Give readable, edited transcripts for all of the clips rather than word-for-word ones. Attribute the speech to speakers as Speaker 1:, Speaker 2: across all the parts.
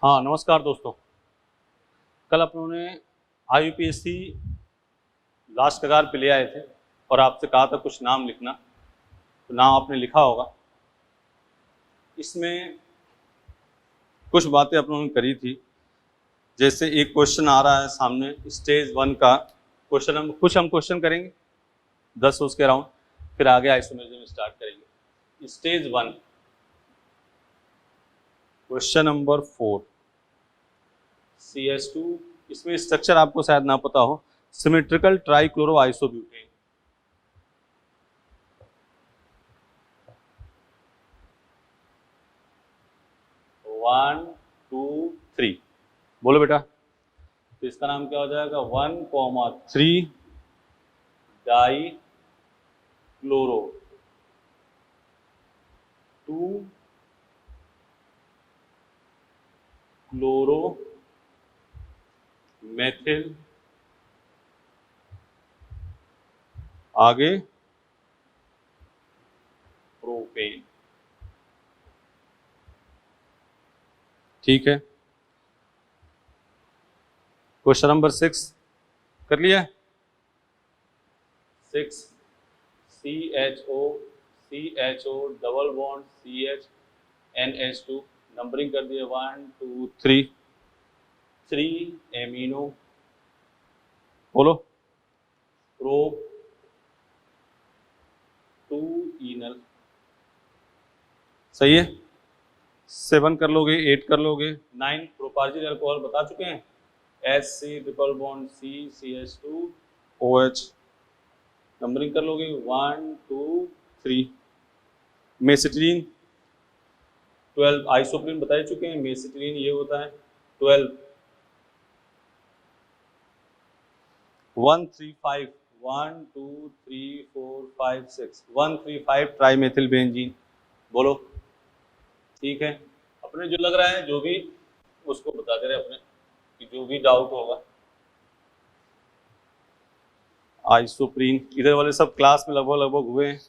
Speaker 1: हाँ नमस्कार दोस्तों। कल अपनों ने IUPAC लास्ट कगार पे ले आए थे और आपसे कहा था कुछ नाम लिखना, तो नाम आपने लिखा होगा। इसमें कुछ बातें अपनों ने करी थी, जैसे एक क्वेश्चन आ रहा है सामने स्टेज 1 का क्वेश्चन। हम क्वेश्चन करेंगे 10 उसके अराउंड, फिर आगे आइसोमेरिज्म स्टार्ट करेंगे। Stage 1 question number 4 CS2। इसमें स्ट्रक्चर आपको शायद ना पता हो, symmetrical trichloro isobutane. One two three बोलो बेटा। तो इसका नाम क्या हो जाएगा? 1,3 डाई क्लोरो 2 क्लोरो मेथिल, आगे प्रोपेन। ठीक है, क्वेश्चन नंबर 6 कर लिया। 6 CHO double bond CH NH2, numbering कर दिया 1 2 3 एमिनो। बोलो प्रो 2 इनल। सही है। 7 कर लोगे, 8 कर लोगे, 9 प्रोपार्जिल अल्कोहल बता चुके हैं। SC triple bond C CH2 OH, numbering कर लोगे 1 2 3। मेसिटिलीन 12, आइसोप्रीन बता चुके हैं। मेसिटिलीन ये होता है 12। 135 1 2 3 4 5 6 135 ट्राइमेथिल बेंजीन। बोलो। ठीक है, अपने जो लग रहा है जो भी उसको बताते रहे अपने कि जो भी डाउट होगा। आइसोप्रीन इधर वाले सब क्लास में लगभग हुए हैं,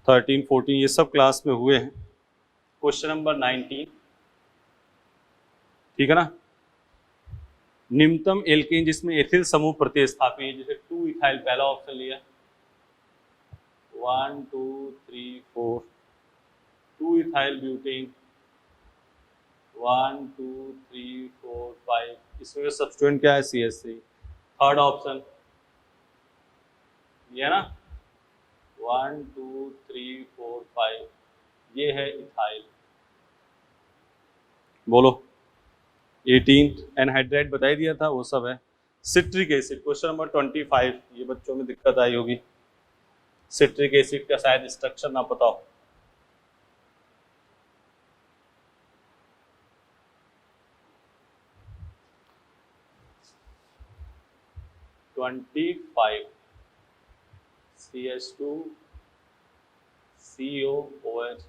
Speaker 1: 13 14 ये सब क्लास में हुए हैं। क्वेश्चन नंबर 19, ठीक है ना। निम्नतम एल्केन जिसमें एथिल समूह प्रतिस्थापी है, जैसे 2 इथाइल पहला ऑप्शन लिया, 1 2 3 4। 2 इथाइल ब्यूटेन 1 2 3 4 5। इसमें सब्स्टिट्यूएंट क्या है? CH3। थर्ड ऑप्शन ये है ना, 1 2 3 4 5, ये है इथाइल। बोलो। 18 एनहाइड्राइड बताई दिया था, वो सब है। सिट्रिक एसिड क्वेश्चन नंबर 25, ये बच्चों में दिक्कत आई होगी। सिट्रिक एसिड का शायद स्ट्रक्चर ना पता हो। CH2 COOH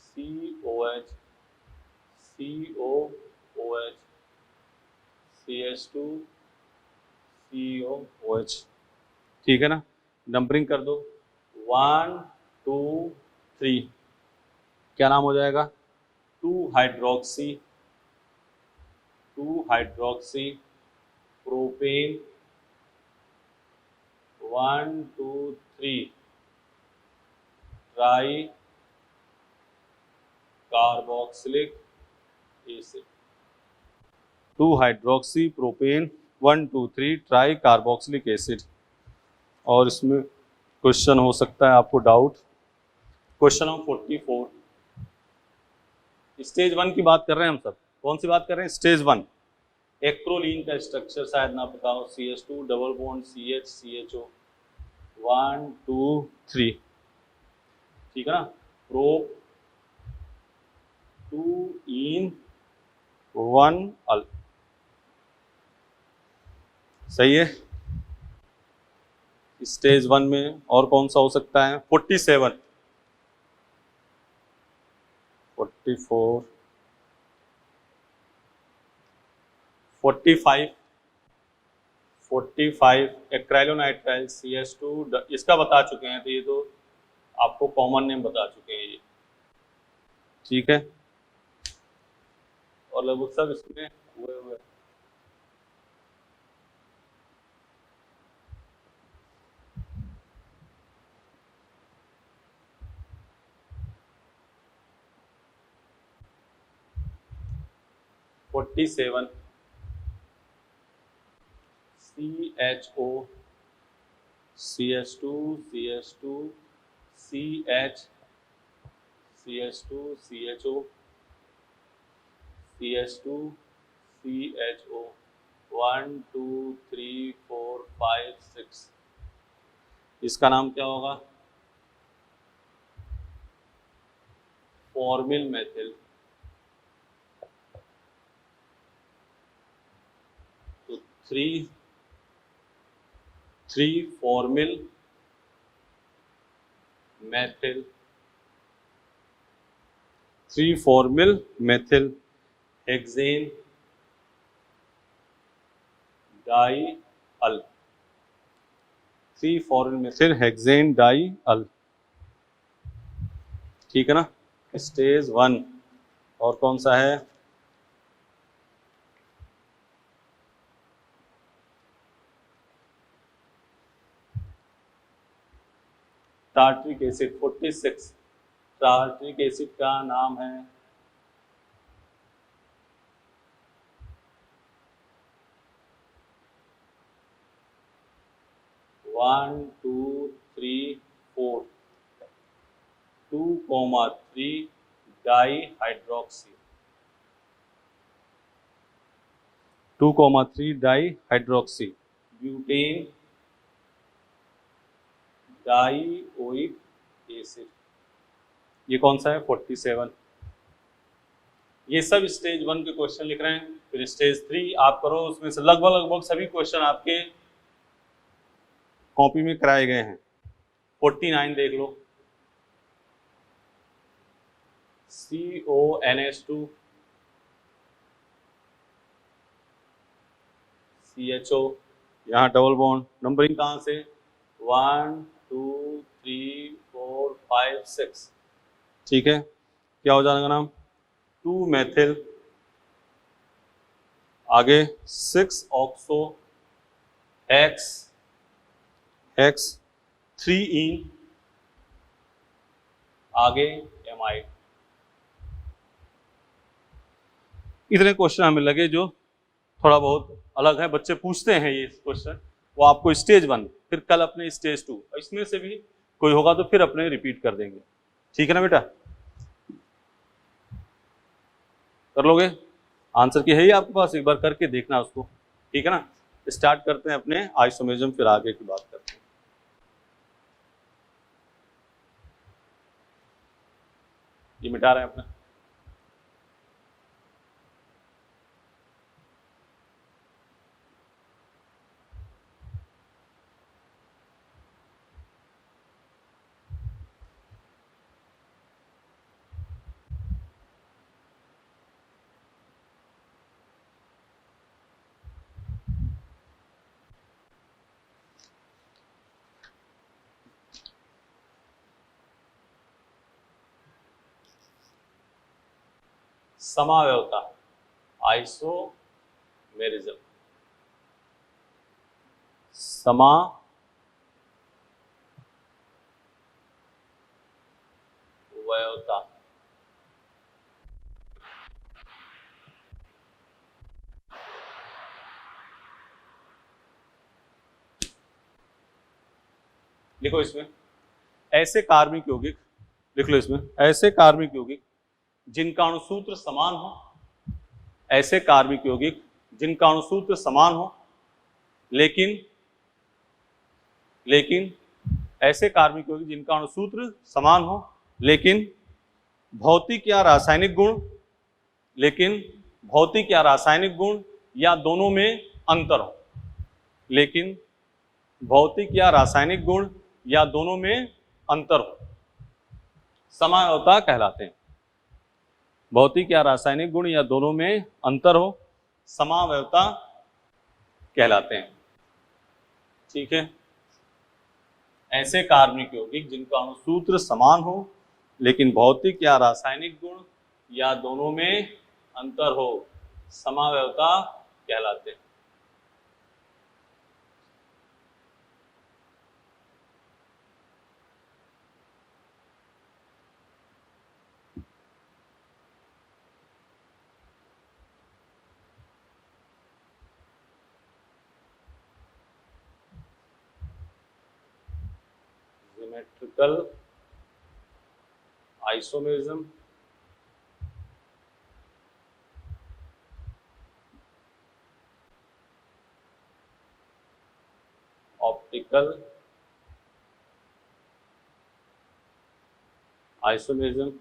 Speaker 1: COH COOH CH2 COOH। ठीक है ना, नंबरिंग कर दो 1 2 3। क्या नाम हो जाएगा? 2 hydroxy propane 1 2 3 try carboxylic acid. 2 hydroxy propane 1 2 3 try carboxylic acid. और इसमें क्वेश्चन हो सकता है आपको डाउट। क्वेश्चन नंबर 44, स्टेज 1 की बात कर रहे हैं हम सब। कौन सी बात कर रहे हैं? स्टेज 1। एक्रोलीन का स्ट्रक्चर शायद ना पता हो, CH2 double bond CH CHO 1 2 3। ठीक है ना, प्रो 2 इन 1 अल। सही है। स्टेज 1 में और कौन सा हो सकता है? 47 44 45 45 एक्राइलोनाइट्राइल CH2, इसका बता चुके हैं, तो ये तो आपको कॉमन नेम बता चुके हैं ये। ठीक है, और लगभग सब इसमें हुए हुए। Forty seven CHO CH2 CH2 CH CH2 CHO CH2 CHO 1 2 3 4 5 6। इसका नाम क्या होगा? Formyl methyl. तो three formyl methyl, 3 formyl methyl hexane di al, 3 formyl methyl hexane di al. ठीक है ना, स्टेज 1। और कौन सा है? Tartaric acid. 46 टार्ट्रिक एसिड का नाम है one two three four 2,3 di hydroxy, 2,3 di hydroxy butane dioic acid. ये कौन सा है? 47। ये सब स्टेज 1 के क्वेश्चन लिख रहे हैं। फिर स्टेज 3 आप करो, उसमें से लगभग सभी क्वेश्चन आपके कॉपी में कराए गए हैं। 49 देख लो, CONH2 CHO, यहाँ डबल बॉन्ड, नंबरिंग कहाँ से? 1 2 3 4 5 6। ठीक है, क्या हो जाएगा नाम? 2 मेथिल, आगे 6 ऑक्सो X 3 इन, आगे एमाइड। इतने क्वेश्चन हमें लगे जो थोड़ा बहुत अलग है, बच्चे पूछते हैं ये क्वेश्चन, वो आपको स्टेज 1, फिर कल अपने स्टेज 2, इसमें से भी कोई होगा तो फिर अपने रिपीट कर देंगे। ठीक है ना बेटा? कर लोगे? आंसर की है ही आपके पास, एक बार करके देखना उसको। ठीक है ना? स्टार्ट करते हैं अपने आइसोमेरिज्म, फिर आगे की बात करते हैं। ये मिटा रहे हैं अपने। समावयवता आइसोमेरिज्म, समावयवता। लिखो इसमें ऐसे कार्बनिक यौगिक, लिख लो इसमें ऐसे कार्बनिक यौगिक जिनका अणुसूत्र समान हो, ऐसे कार्बनिक यौगिक जिनका अणुसूत्र समान हो, लेकिन ऐसे कार्बनिक यौगिक जिनका अणुसूत्र समान हो लेकिन भौतिक या रासायनिक गुण, या दोनों में अंतर हो, लेकिन भौतिक या रासायनिक गुण या दोनों में अंतर हो, समावयवता कहलाते हैं। भौतिक या रासायनिक गुण या दोनों में अंतर हो, समावयवता कहलाते हैं। ठीक है, ऐसे कार्बनिक यौगिक जिनका अणुसूत्र समान हो लेकिन भौतिक या रासायनिक गुण या दोनों में अंतर हो, समावयवता कहलाते हैं। सिमेट्रिकल आइसोमेरिज्म, ऑप्टिकल आइसोमेरिज्म,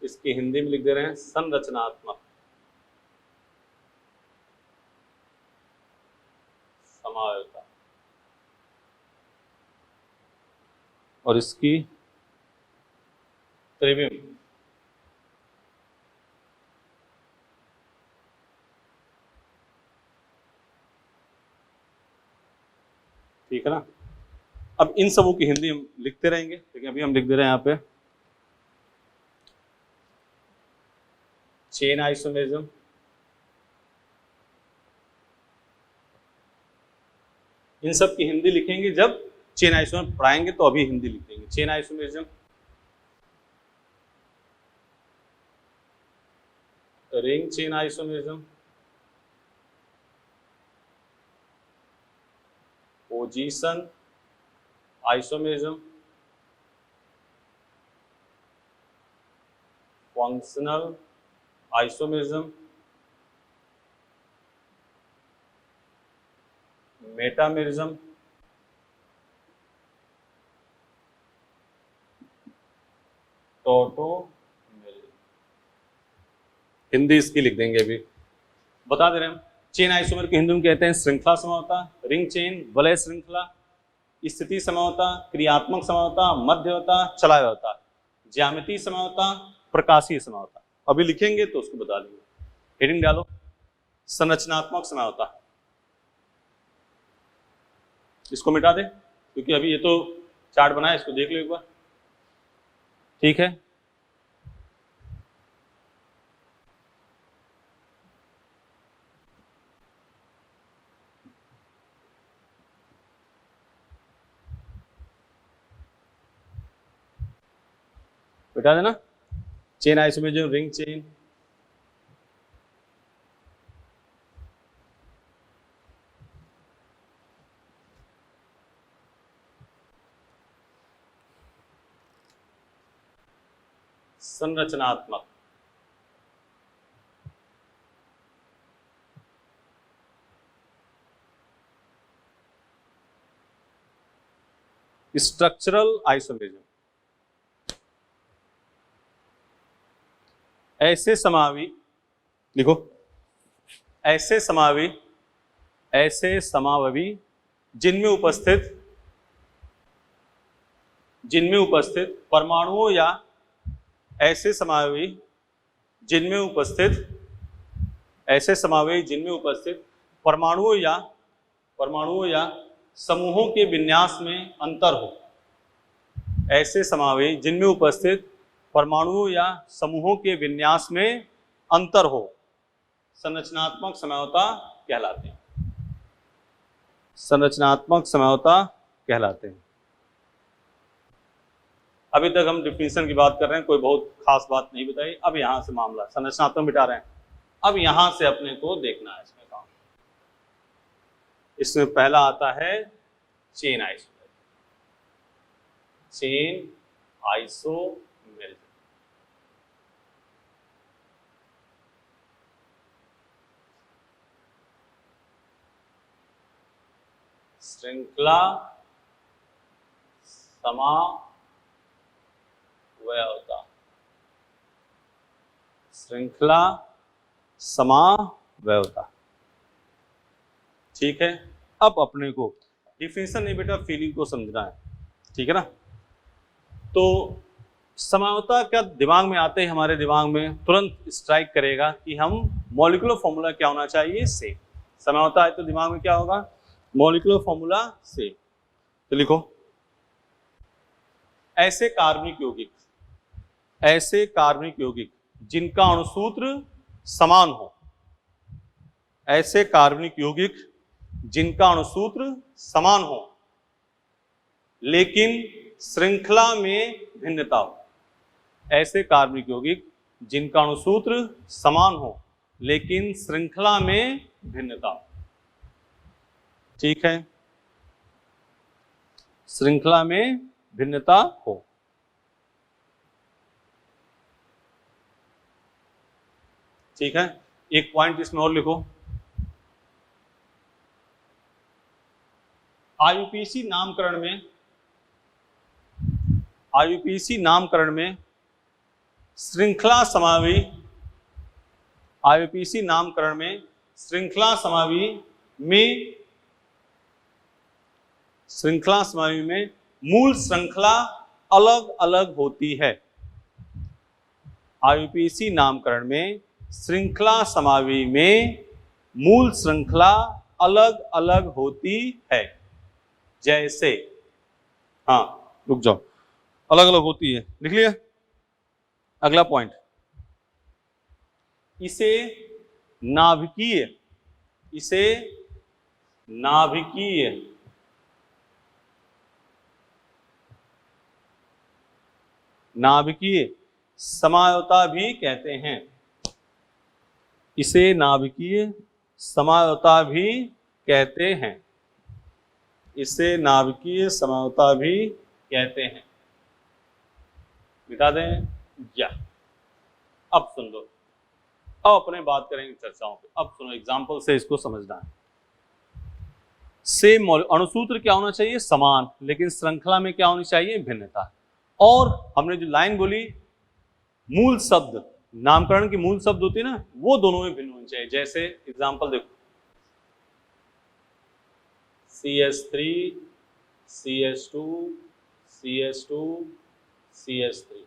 Speaker 1: इसकी हिंदी में लिख दे रहे हैं संरचनात्मक समावयवता, और इसकी त्रिविम ठीक है ना। अब इन सबों की हिंदी हम लिखते रहेंगे, लेकिन अभी हम लिख दे रहे हैं यहाँ पे चेन आइसोमेरिज्म, इन सब की हिंदी लिखेंगे जब चेन आइसोमेरिज्म पढ़ाएंगे, तो अभी हिंदी लिखेंगे। Chain isomerism, ring chain isomerism, position isomerism, functional isomerism, metamerism, tautomerism. Hindi इसकी लिख देंगे, अभी बता दे रहे हैं हम। चेन आइसोमर की हिंदी में कहते हैं श्रृंखला समवता, रिंग चेन, वलय श्रृंखला, स्थिति समवता, क्रियात्मक समवता, मध्यवता, चलायवता, ज्यामितीय समवता, प्रकाशीय समवता। अभी लिखेंगे तो उसको बता देंगे। हेडिंग डालो, संरचनात्मक समवता, इसको मिटा दे क्योंकि अभी ये तो चार्ट बना है, इसको देख लो एक बार, ठीक है। मिटा देना, चेन आइसोमेरिज्म, रिंग चेन, संरचनात्मक, स्ट्रक्चरल आइसोमेरिज्म, ऐसे समावी, लिखो, ऐसे समावी, ऐसे समाववी जिनमें उपस्थित परमाणुओं या ऐसे समावयवी जिनमें उपस्थित परमाणुओं या समूहों के विन्यास में अंतर हो, ऐसे समावयवी जिनमें उपस्थित परमाणुओं या समूहों के विन्यास में अंतर हो, संरचनात्मक समवता कहलाते हैं। संरचनात्मक समवता कहलाते हैं। अभी तक हम डिफिनीशन की बात कर रहे हैं, कोई बहुत खास बात नहीं बताई। अब यहां से मामला संरचनात्मक मिटा रहे हैं, अब यहां से अपने को देखना है इसमें काम। इसमें पहला आता है चेन आइसोमेरिज्म, चेन आइसोमेरिज्म। श्रृंखला समावयवता, श्रृंखला समावयवता, ठीक है। अब अपने को डिफिनीशन नहीं बेटा, फीलिंग को समझना है, ठीक है ना। तो समावयवता क्या दिमाग में आते ही हमारे दिमाग में तुरंत स्ट्राइक करेगा कि हम मॉलिक्यूलर फॉर्मूला क्या होना चाहिए, से। समावयवता है तो दिमाग में क्या होगा, मॉलिक्यूलर फॉर्मूला से। तो लिखो ऐसे कार्बनिक यौगिक, ऐसे कार्बनिक यौगिक जिनका अणुसूत्र समान हो, ऐसे कार्बनिक यौगिक जिनका अणुसूत्र समान हो लेकिन श्रृंखला में भिन्नता हो, ऐसे कार्बनिक यौगिक जिनका अणुसूत्र समान हो लेकिन श्रृंखला में भिन्नता हो। ठीक है, श्रृंखला में भिन्नता हो। ठीक है, एक पॉइंट इसमें और लिखो, आईयूपीएसी नामकरण में, आईयूपीएसी नामकरण में श्रृंखला समावी, आईयूपीएसी नामकरण में श्रृंखला समावी में, श्रृंखला समावी में मूल श्रृंखला अलग अलग होती है। आईयूपीएसी नामकरण में श्रृंखला समावी में मूल श्रृंखला अलग अलग होती है। जैसे, हाँ रुक जाओ, अलग अलग होती है, लिख लिया। अगला पॉइंट, इसे नाभिकीय, इसे नाभिकीय नाभिकीय समझौता भी कहते हैं। इसे नाभिकीय समझौता भी कहते हैं। इसे नाभिकीय समझौता भी कहते हैं। मिटा दें या अब सुन लो, अब अपने बात करेंगे चर्चाओं पे। अब सुनो, एग्जाम्पल से इसको समझना है। सेम अणुसूत्र क्या होना चाहिए? समान, लेकिन श्रृंखला में क्या होनी चाहिए? भिन्नता। और हमने जो लाइन बोली, मूल शब्द, नामकरण की मूल शब्द होती है ना, वो दोनों में भिन्न होनी चाहिए। जैसे एग्जाम्पल देखो, CH3 CH2 CH2 CH3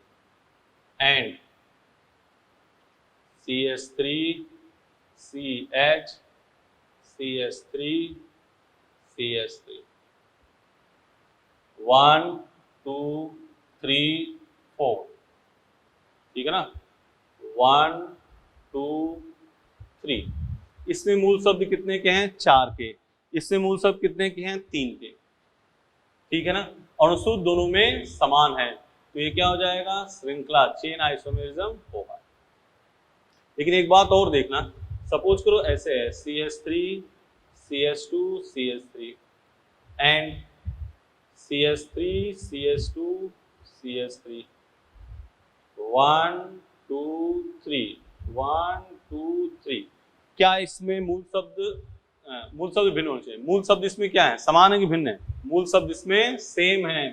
Speaker 1: and CH3 CH CH3 CH3 1 2 3 4, ठीक है ना, 1 2 3। इसमें मूल शब्द कितने के हैं? 4 के। इसमें मूल शब्द कितने के हैं? 3 के। ठीक है ना, अणुसूत्र दोनों में समान है, तो ये क्या हो जाएगा? श्रृंखला, चेन आइसोमेरिज्म होगा। लेकिन एक बात और देखना, सपोज करो ऐसे है CH3 CH2 CH3 and CH3 CH2 CH3 1 2 3 1 2 3। क्या इसमें मूल शब्द भिन्न होने चाहिए? मूल शब्द इसमें क्या है? समान है कि भिन्न है? मूल शब्द इसमें सेम है,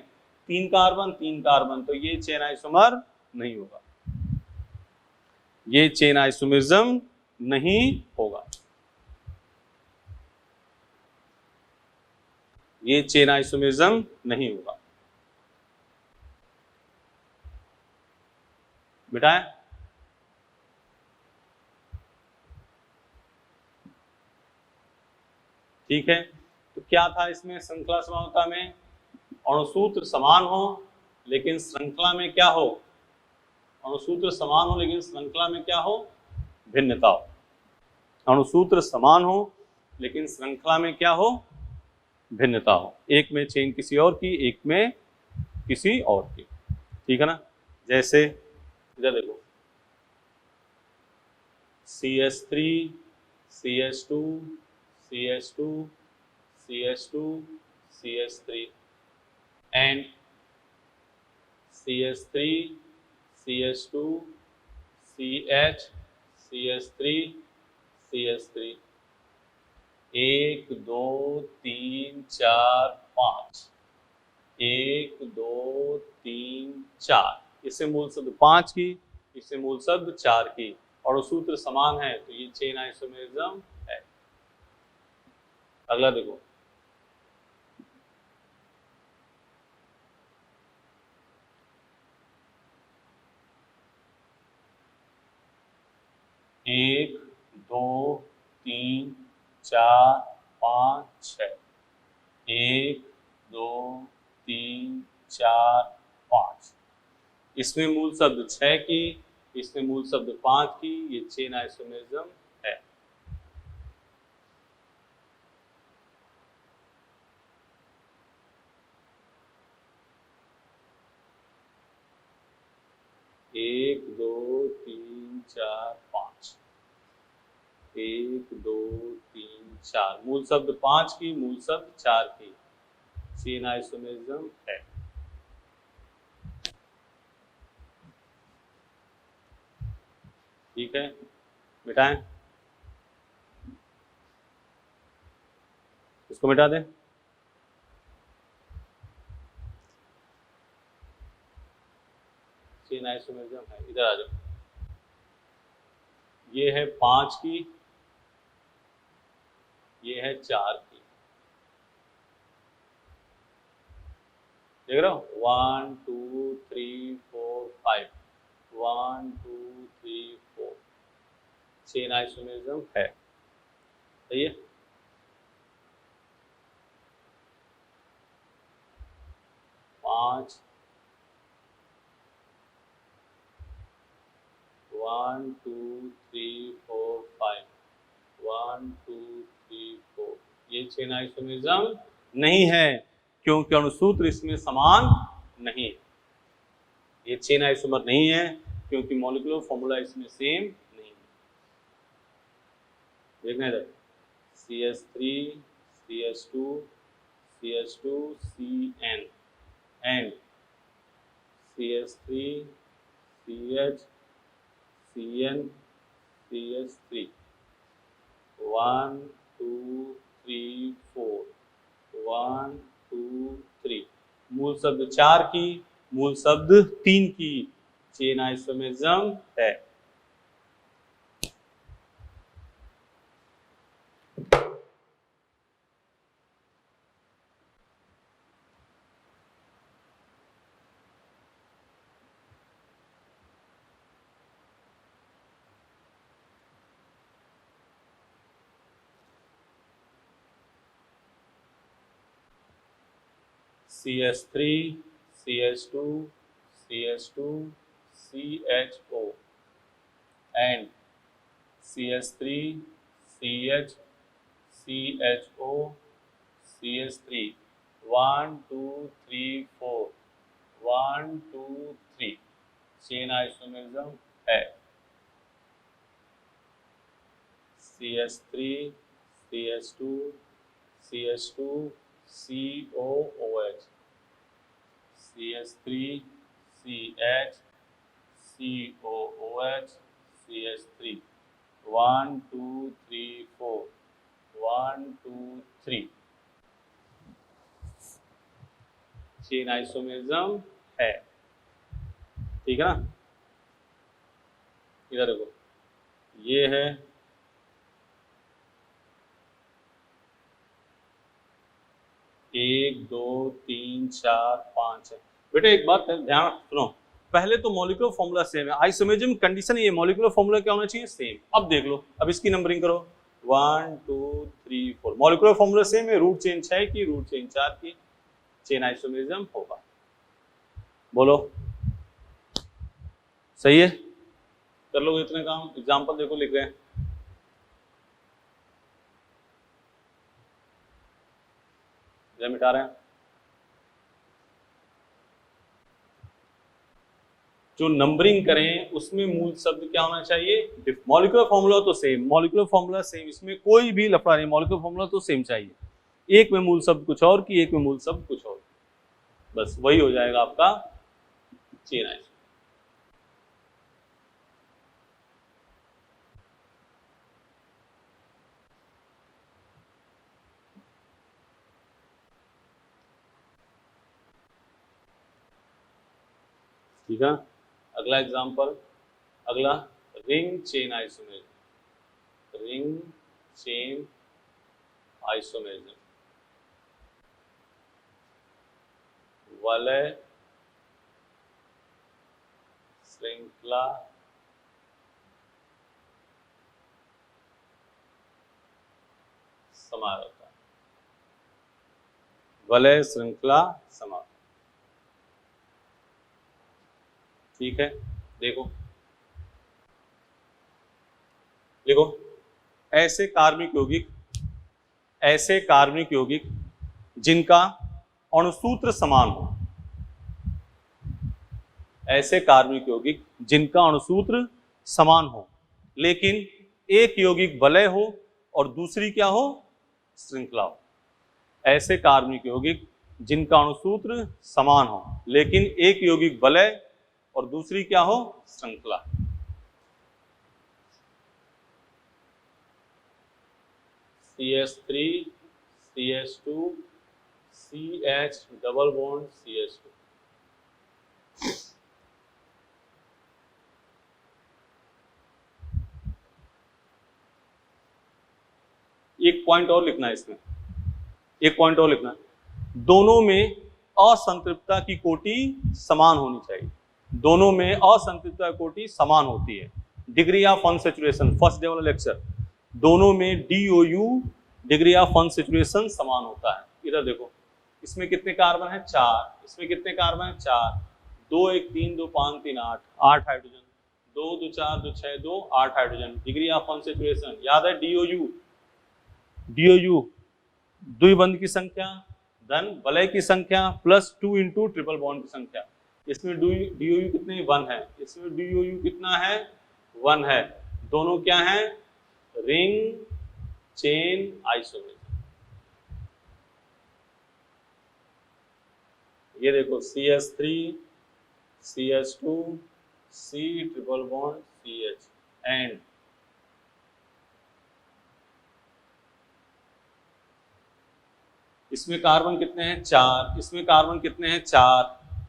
Speaker 1: 3 कार्बन 3 कार्बन, तो ये चेन आइसोमर नहीं होगा, ये चेन आइसोमेरिज्म नहीं होगा, ये चेन आइसोमेरिज्म नहीं होगा। बेटा ठीक है, तो क्या था इसमें श्रृंखला समानता में? अणुसूत्र समान हो लेकिन श्रृंखला में क्या हो? अणुसूत्र समान हो लेकिन श्रृंखला में क्या हो? भिन्नता हो। अणुसूत्र समान हो लेकिन श्रृंखला में क्या हो? भिन्नता हो। एक में चेन किसी और की, एक में किसी और की। ठीक है ना, जैसे इधर देखो, CH3 CH2 CH2 CH2 CH3 and CH3 CH2 CH CH3 CH3 1 2 3 4 5 1 2 3 4। इससे मूल शब्द 5 की, इससे मूल शब्द 4 की, और सूत्र समान है, तो ये चेन आइसोमेरिज्म है। अगला देखो, एक 2 3 4 5 6, 1 2 3 4 5। इसमें मूल शब्द 6 की, इसमें मूल शब्द 5 की, ये चेन आइसोमेरिज्म है। एक, दो, तीन, चार, 5। 1, 2, 3, 4, मूल शब्द 5 की, मूल शब्द 4 की, चेन आइसोमेरिज्म है। ठीक है, मिटाएं, इसको मिटा दें। चेन आइसोमेरिज्म है, इधर आ जाओ। ये है 5 की, ये है 4 की, देख रहे हो, 1 2 3 4 5, 1 2 3 4, चेन आइसोमेरिज्म है। सही है। 5, 1 2 3 4 5, 1 2 3 4, ये चेन आइसोमेरिज्म नहीं है, क्योंकि अणुसूत्र इसमें समान नहीं है। ये चेन आइसोमर नहीं है क्योंकि मॉलिक्यूलर फॉर्मूला इसमें सेम नहीं है। देखना इधर, CH3 CH2 CH2 CN and CH3 CH CN CH3, 1 2 3 4, 1 2 3, मूल शब्द 4 की, मूल शब्द 3 की, चेन आइसोमेरिज्म है। CH3 CH2 CH2 CHO and CH3 CH CHO CH3, 1 2 3 4, 1 2 3, chain isomerism है। CH3 CH2 CH2 COOH, CH3 CH COOH CH3, 1 2 3 4, 1 2 3, chain isomerism है। ठीक है ना। इधर देखो, ये है 1 2 3 4 5 है। बेटा एक बात ध्यान सुनो, पहले तो मॉलिक्यूलर फॉर्मूला सेम है, आइसोमेरिज्म कंडीशन ये मॉलिक्यूलर फॉर्मूला क्या होना चाहिए, सेम। अब देख लो, अब इसकी नंबरिंग करो, 1 2 3 4, मॉलिक्यूलर फॉर्मूला सेम है, रूट चेन 6 की, रूट चेन 4 की, चेन आइसोमेरिज्म होगा। बोलो सही है। कर लो इतने काम, एग्जाम्पल देखो लिख रहे हैं। जब मिटा रहे हैं, जो नंबरिंग करें उसमें मूल शब्द क्या होना चाहिए, मॉलिक्यूलर फॉर्मूला तो सेम, मॉलिक्यूलर फॉर्मूला सेम, इसमें कोई भी लफड़ा नहीं, मॉलिक्यूलर फॉर्मूला तो सेम चाहिए। एक में मूल शब्द कुछ और की, एक में मूल शब्द कुछ और, बस वही हो जाएगा आपका चेन आइसोमेरिज्म। ठीक है। अगला एग्जांपल, अगला ring chain isomerism, ring chain isomerism, वलय श्रृंखला समारोह, वलय श्रृंखला समारोह। ठीक है, देखो देखो, ऐसे कार्बनिक यौगिक जिनका अणुसूत्र समान हो, ऐसे कार्बनिक यौगिक जिनका अणुसूत्र समान हो लेकिन एक यौगिक वलय हो और दूसरी क्या हो, श्रृंखला हो। ऐसे कार्बनिक यौगिक जिनका अणुसूत्र समान हो लेकिन एक यौगिक वलय और दूसरी क्या हो, श्रृंखला। CH3 CH2 CH double bond CH2। एक पॉइंट और लिखना है इसमें, एक पॉइंट और लिखना है, दोनों में असंतृप्तता की कोटि समान होनी चाहिए। दोनों में असंतृप्तता की कोटि समान होती है। Degree of unsaturation, first day वाला लेक्चर, दोनों में DOU डिग्री ऑफ अनसैचुरेशन समान होता है। इधर देखो, इसमें कितने कार्बन है, 4, इसमें कितने कार्बन है, 4, 2 1 3 2 5 3 8 hydrogen, 2 2 4 2 6 2 8 hydrogen. Degree of unsaturation याद है, DOU द्विबंध की संख्या धन वलय की संख्या प्लस 2 इंटू ट्रिपल बॉन्ड की संख्या। इसमें DOU कितने, 1 है, इसमें DOU कितना है, 1 है। दोनों क्या है, रिंग चेन आइसोमेर। ये देखो CH3 CH2 C triple bond CH and इसमें कार्बन कितने हैं, 4, इसमें कार्बन कितने हैं, 4,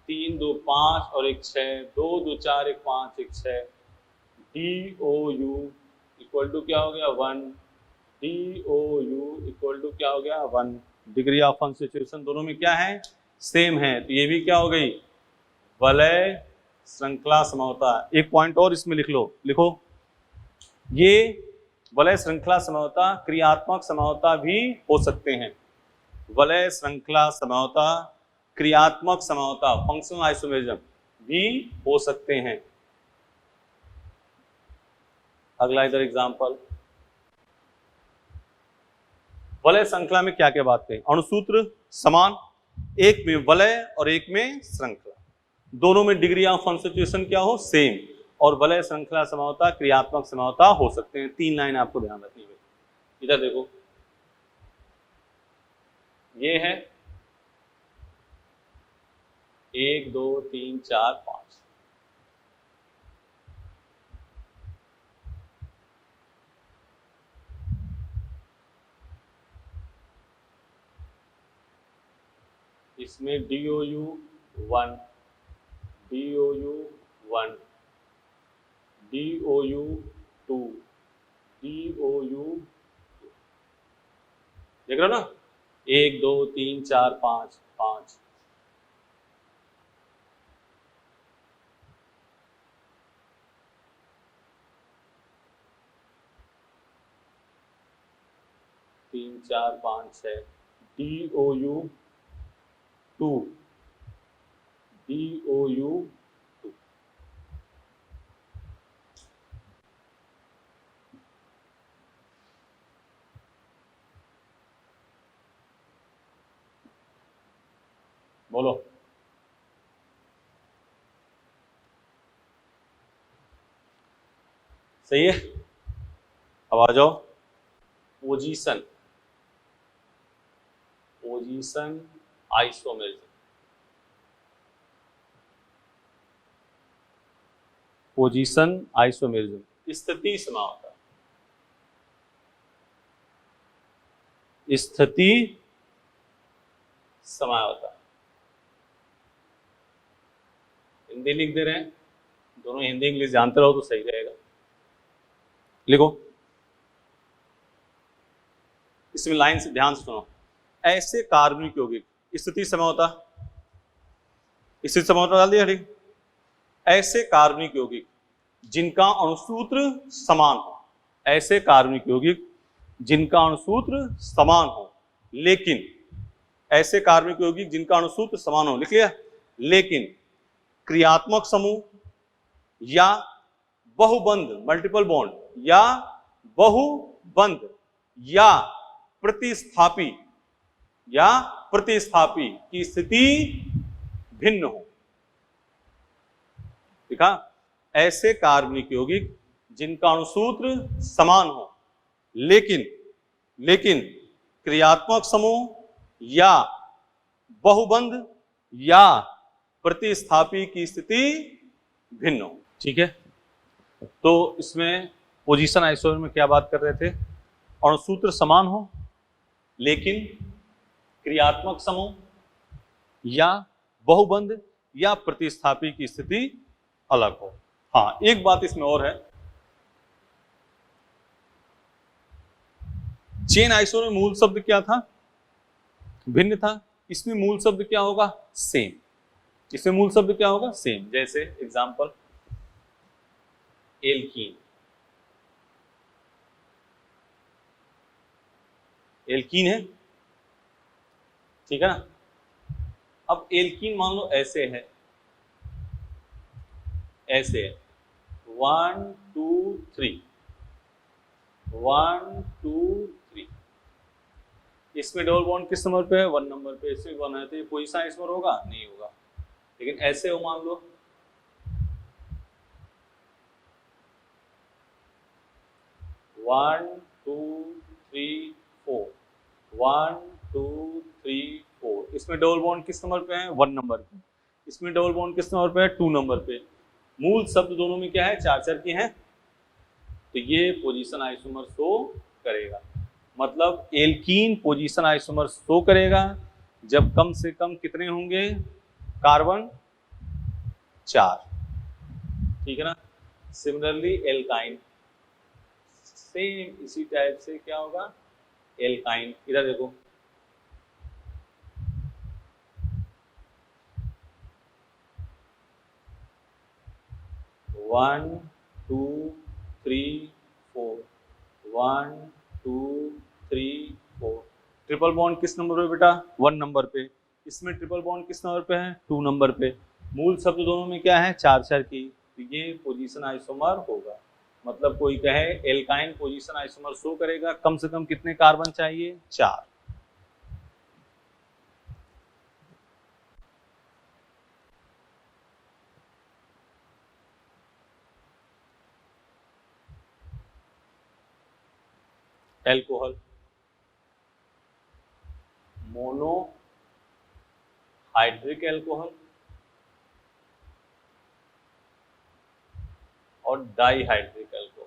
Speaker 1: 3 2 5 और 1 6, 2 2 4 1 5 1 6। DOU इक्वल टू क्या हो गया, 1, DOU इक्वल टू क्या हो गया, 1। डिग्री ऑफ अनसैचुरेशन दोनों में क्या है, सेम है, तो ये भी क्या हो गई, वलय श्रृंखला समता। एक पॉइंट और इसमें लिख लो, लिखो, ये वलय श्रृंखला समता क्रियात्मक समता भी हो सकते हैं। वलय श्रृंखला समता क्रियात्मक समता फंक्शनल आइसोमेरिज्म भी हो सकते हैं। अगला इधर एग्जांपल, वलय श्रृंखला में क्या क्या बात कही, अणुसूत्र समान, एक में वलय और एक में श्रृंखला, दोनों में डिग्री ऑफ अनसैचुरेशन क्या हो, सेम, और वलय श्रृंखला समता क्रियात्मक समता हो सकते हैं। 3 लाइन आपको ध्यान रखनी है। इधर देखो, ये है 1 2 3 4 5, इसमें DOU 1 DOU 1 DOU 2 DOU, देख रहे हो ना, 1 2 3 4 5 5, तीन 4 5 6, DOU 2 DOU 2। बोलो, सही है। अब आ जाओ पोजीशन आइसोमेरिज्म। पोजीशन आइसोमेरिज्म, स्थिति समावता, स्थिति समावता। हिंदी लिख दे रहे हैं, दोनों हिंदी इंग्लिश जानते रहो तो सही रहेगा। लिखो, इसमें लाइन से ध्यान से सुनो, ऐसे कार्बनिक यौगिक, स्थिति समझौता, स्थिति समझौता डाल दिया, ठीक। ऐसे कार्बनिक यौगिक जिनका अणुसूत्र समान हो, ऐसे कार्बनिक यौगिक जिनका अणुसूत्र समान हो, लेकिन ऐसे कार्बनिक यौगिक जिनका अणुसूत्र समान हो, लिख लिया, लेकिन क्रियात्मक समूह या बहुबंध मल्टीपल बॉन्ड, या बहुबंध या प्रतिस्थापी की स्थिति भिन्न हो। देखा, ऐसे कार्बनिक यौगिक जिनका अणुसूत्र समान हो लेकिन क्रियात्मक समूह या बहुबंध या प्रतिस्थापी की स्थिति भिन्न हो। ठीक है, तो इसमें पोजीशन आइसोमर में क्या बात कर रहे थे? अणुसूत्र समान हो लेकिन क्रियात्मक समूह या बहुबंध या प्रतिस्थापी की स्थिति अलग हो। हाँ, एक बात इसमें और है, चेन आइसोमर में मूल शब्द क्या था? भिन्न था। इसमें मूल शब्द क्या होगा? सेम। इसमें मूल शब्द क्या होगा? सेम। जैसे एग्जांपल एल्कीन, एल्कीन है, ठीक है ना। अब एल्कीन मान लो ऐसे है, ऐसे है 1 2 3 1 2 3, इसमें डबल बॉन्ड किस नंबर पे है? 1 नंबर पे। इसमें 1 है तो ये पोजीशन आइसोमर होगा? नहीं होगा। लेकिन ऐसे हो मान लो 1 2 3 4 1 2 3 4, इसमें डबल बॉन्ड किस नंबर पे है? 1 नंबर पे। इसमें डबल बॉन्ड किस नंबर पे है? 2 नंबर पे। मूल शब्द दोनों में क्या है? 4 के हैं, तो ये पोजीशन आइसोमर शो करेगा। मतलब एल्कीन पोजीशन आइसोमर शो करेगा जब कम से कम कितने होंगे? कार्बन 4। ठीक है ना। सिमिलरली एल्काइन, सेम इसी टाइप से क्या होगा? एल्काइन, इधर देखो 1 2 3 4 1 2 3 4, ट्रिपल बॉन्ड किस नंबर पे बेटा? 1 नंबर पे। इसमें ट्रिपल बॉन्ड किस नंबर पे है? 2 नंबर पे। मूल शब्द दोनों में क्या है? 4 की। तो ये पोजीशन आइसोमर होगा। मतलब कोई कहे एल्काइन पोजीशन आइसोमर शो करेगा, कम से कम कितने कार्बन चाहिए? 4। एल्कोहल, मोनो हाइड्रिक एल्कोहल और dihydric alcohol.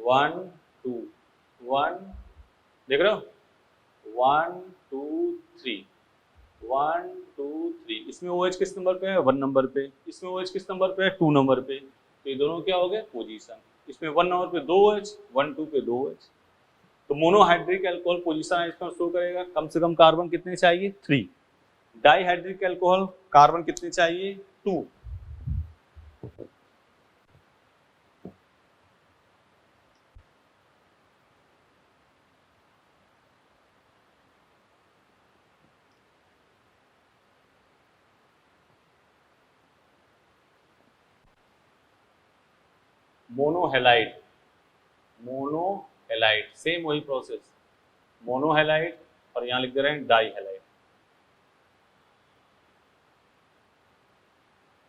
Speaker 1: One two, one देख रहे हो? 1 2 3 1 2 3, इसमें OH किस नंबर पे है? 1 नंबर पे। इसमें OH किस नंबर पे है? 2 नंबर पे। तो ये दोनों क्या हो गए? पोजीशन। इसमें 1 नंबर पे 2 OH, 1 2 पे 2 OH। तो मोनोहाइड्रिक अल्कोहल पोजीशन इसमें शो करेगा, कम से कम कार्बन कितने चाहिए? 3। डाईहाइड्रिक अल्कोहल कार्बन कितने चाहिए? 2। मोनोहेलाइड, मोनोहेलाइड सेम वही प्रोसेस, मोनोहेलाइड और यहां लिख दे रहे हैं डाईहेलाइड।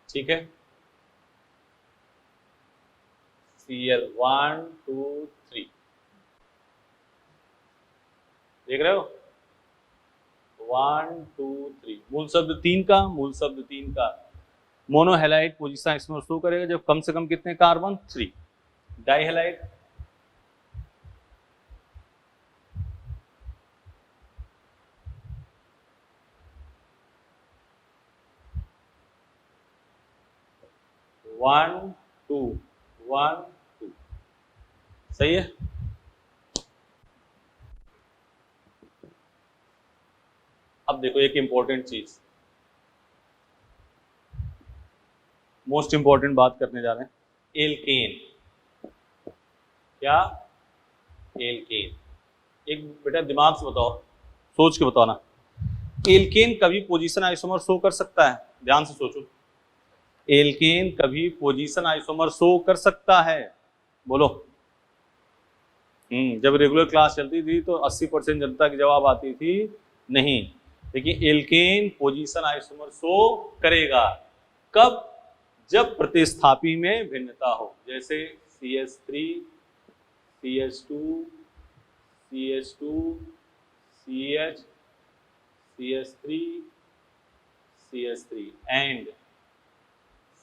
Speaker 1: ठीक है। Cl 1 2 3, देख रहे हो? 1 2 3, मूल शब्द 3 का, मूल शब्द 3 का। मोनोहेलाइड पोजीशन इसमें शो करेगा जब कम से कम कितने कार्बन? 3। डाईहेलाइड 1 2 1 2, सही है। अब देखो एक इंपॉर्टेंट चीज, मोस्ट इंपॉर्टेंट बात करने जा रहे हैं, एल्केन। क्या? एल्केन। एक बेटा दिमाग से बताओ, सोच के बताओ ना, एल्केन कभी पोजीशन आइसोमर शो कर सकता है? ध्यान से सोचो, एल्केन कभी पोजीशन आइसोमर शो कर सकता है? बोलो। जब रेगुलर क्लास चलती थी तो 80% जनता की जवाब आती थी नहीं। देखिए एल्केन पोजीशन आइसोमर शो करेगा कब? जब प्रतिस्थापी में भिन्नता हो, जैसे CH3 CH2 CH2 CH CH3 CH3 and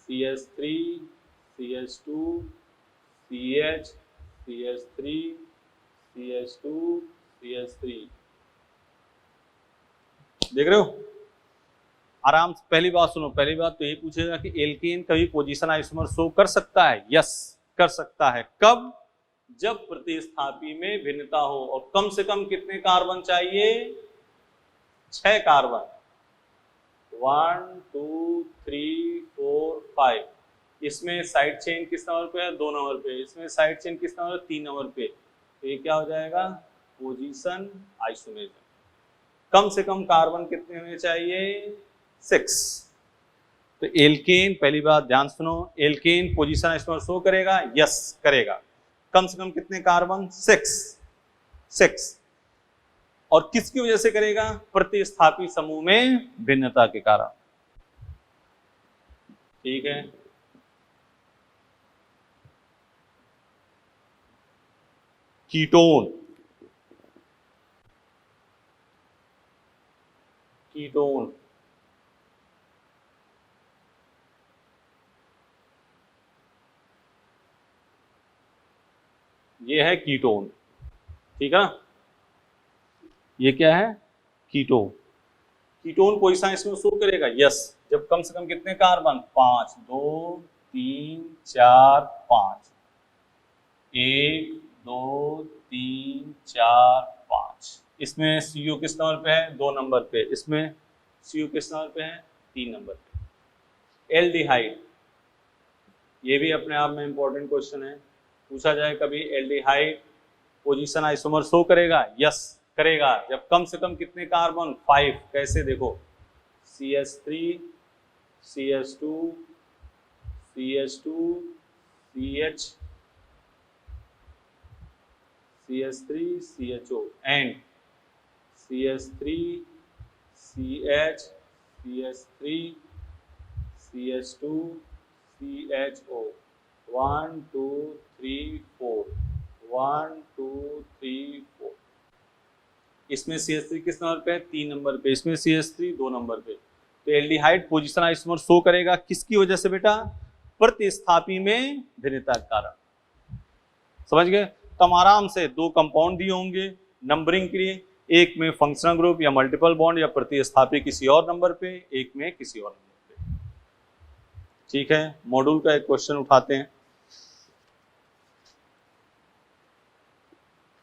Speaker 1: CH3 CH2 CH CH3 CH2 CH3। देख रहे हो? आराम से पहली बात सुनो, पहली बात तो ये पूछेगा कि एल्केन कभी पोजीशन आइसोमर शो कर सकता है? यस, कर सकता है। कब? जब प्रतिस्थापी में भिन्नता हो, और कम से कम कितने कार्बन चाहिए? 6 कार्बन। 1 2 3 4 5। इसमें साइड चेन किस नंबर पे है? 2 नंबर पे। इसमें साइड चेन किस नंबर पे? 3 नंबर पे। तो ये क्या हो जाएगा? Position isomerism. कम से कम कार्बन कितने होने चाहिए? 6। तो एल्केन, पहली बात ध्यान सुनो, एल्केन पोजीशन आइसोमर शो करेगा? यस करेगा। कम से कम कितने कार्बन? 6। और किसकी वजह से करेगा? प्रतिस्थापी समूह में भिन्नता के कारण। ठीक है, कीटोन। कीटोन ये है कीटोन, ठीक है ना? ये क्या है? कीटोन। कीटोन पोजीशन इसमें शो करेगा? यस, जब कम से कम कितने कार्बन? 5। 2 3 4 5। 1 2 3 4 5। इसमें CO किस नंबर पे है? 2 नंबर पे। इसमें CO किस नंबर पे है? 3 नंबर पे। एल्डिहाइड, ये भी अपने आप में इंपॉर्टेंट क्वेश्चन है, पूछा जाए कभी एल्डिहाइड पोजीशन आइसोमर शो करेगा? यस करेगा, जब कम से कम कितने कार्बन? 5। कैसे? देखो CH3 CH2 CH2 CH CH3 CHO and CH3 CH CH3 CH2 CHO। 1 2 3 4। 1 2 3 4। इसमें CH3 किस नंबर पे है? 3 नंबर पे। इसमें CH3 2 नंबर पे। तो एल्डिहाइड पोजीशन आइसोमर शो करेगा किसकी वजह से बेटा? प्रतिस्थापी में भिन्नता के कारण। समझ गए? तो हम आराम से 2 कंपाउंड दिए होंगे नंबरिंग के लिए, एक में फंक्शनल ग्रुप या मल्टीपल बॉन्ड या प्रतिस्थापी किसी और नंबर पे, एक में किसी और नंबर पे। ठीक है, मॉड्यूल का एक क्वेश्चन उठाते हैं।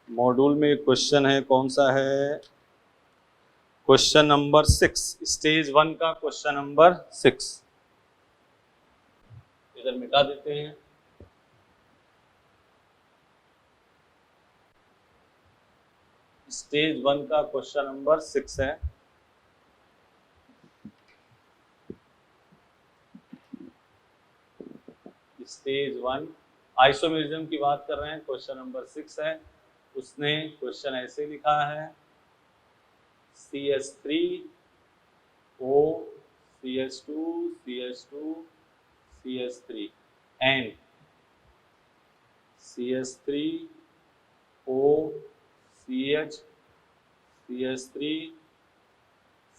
Speaker 1: मॉड्यूल में क्वेश्चन है, कौन सा है? क्वेश्चन नंबर 6, स्टेज 1 का क्वेश्चन नंबर 6। इधर मिटा देते हैं। स्टेज 1 का क्वेश्चन नंबर 6 है। स्टेज 1 आइसोमेरिज्म की बात कर रहे हैं, क्वेश्चन नंबर 6 है। उसने क्वेश्चन ऐसे लिखा है, CH3 O CH2 CH2 CH3 and CH3 O CH CH3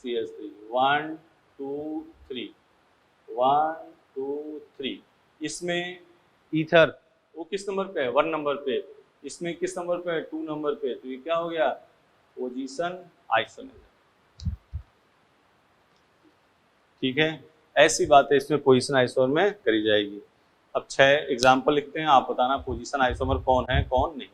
Speaker 1: CH3 1 2 3 1 2 3। इसमें ईथर वो किस नंबर पे है? 1 नंबर पे। इसमें किस नंबर पे है? 2 नंबर पे। तो ये क्या हो गया? Position isomerism. ठीक है, ऐसी बातें इसमें पोजीशन आइसोमर में करी जाएगी। अब 6 एग्जाम्पल लिखते हैं, आप बताना पोजीशन आइसोमर कौन है कौन नहीं।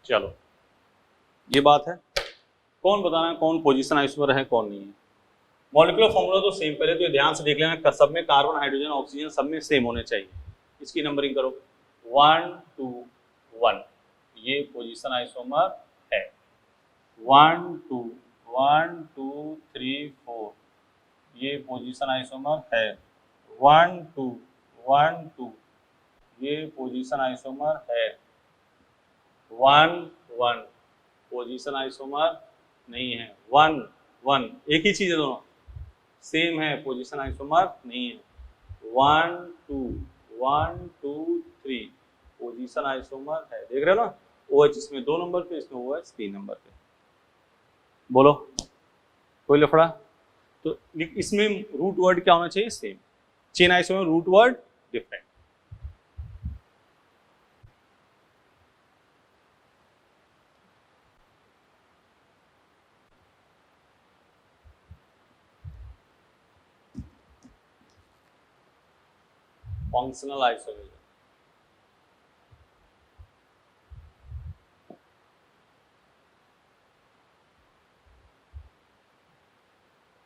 Speaker 1: चलो ये बात है। कौन बताना है कौन पोजीशन आइसोमर है कौन नहीं है। मॉलिक्यूलर फॉर्मूला तो सेम, पहले तो ये ध्यान से देख लेना, सब में कार्बन हाइड्रोजन ऑक्सीजन सब में सेम होने चाहिए। इसकी नंबरिंग करो 1 2 1, ये पोजीशन आइसोमर है। 1 2 1 2 3 4, ये पोजीशन आइसोमर है। 1 2 1 2, ये पोजीशन आइसोमर है। 1 1, पोजीशन आइसोमर नहीं है। 1 1, एक ही चीज है, दोनों सेम है, पोजीशन आइसोमर नहीं है। 1 2 1 2 3, पोजीशन आइसोमर है। देख रहे हो ना, OH इसमें 2 नंबर पे, इसमें OH 3 नंबर पे। बोलो कोई लफड़ा? तो इसमें रूट वर्ड क्या होना चाहिए? Same. Chain isomer root word different. Functional isomerism,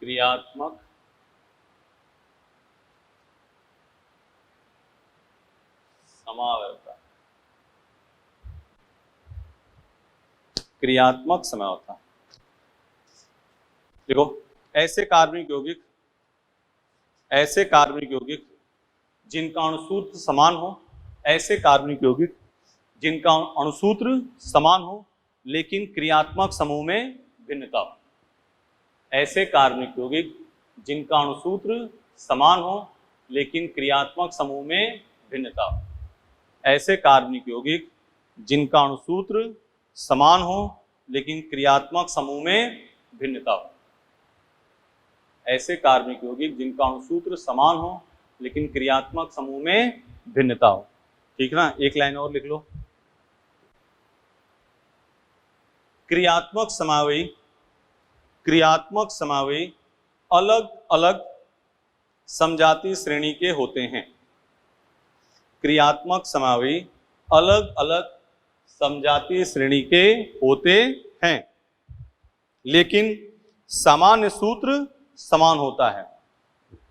Speaker 1: क्रियात्मक समावयवता, क्रियात्मक समावयवता। देखो ऐसे कार्बनिक यौगिक जिनका अणुसूत्र समान हो, ऐसे कार्बनिक यौगिक जिनका अणुसूत्र समान हो लेकिन क्रियात्मक समूह में भिन्नता हो। ऐसे कार्बनिक यौगिक जिनका अणुसूत्र समान हो लेकिन क्रियात्मक समूह में भिन्नता हो। ऐसे कार्बनिक यौगिक जिनका अणुसूत्र समान हो लेकिन क्रियात्मक समूह में भिन्नता हो। ऐसे कार्बनिक यौगिक जिनका अणुसूत्र समान हो लेकिन क्रियात्मक समूह में भिन्नता हो। ठीक ना, एक लाइन और लिख लो। क्रियात्मक समावयवी अलग अलग समजातीय श्रेणी के होते हैं। क्रियात्मक समावयवी अलग अलग समजातीय श्रेणी के होते हैं लेकिन सामान्य सूत्र समान होता है।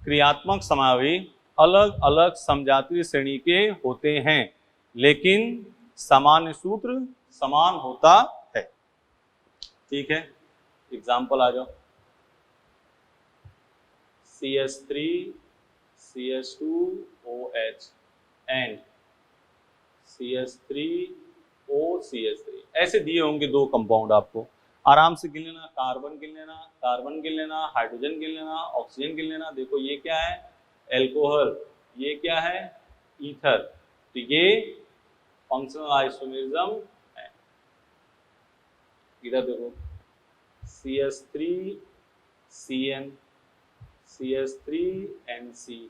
Speaker 1: क्रियात्मक समावयवी अलग अलग समजातीय श्रेणी के होते हैं लेकिन सामान्य सूत्र समान होता है। ठीक है, एग्जाम्पल आ जाओ। CH3 CH2OH एंड CH3OCH3, ऐसे दिए होंगे 2 कंपाउंड, आपको आराम से गिन लेना। कार्बन गिन लेना, हाइड्रोजन गिन लेना, ऑक्सीजन गिन लेना। देखो ये क्या है? एल्कोहल। ये क्या है? ईथर। तो ये फंक्शनल आइसोमरिज्म है। इधर देखो CH3CN CH3NC,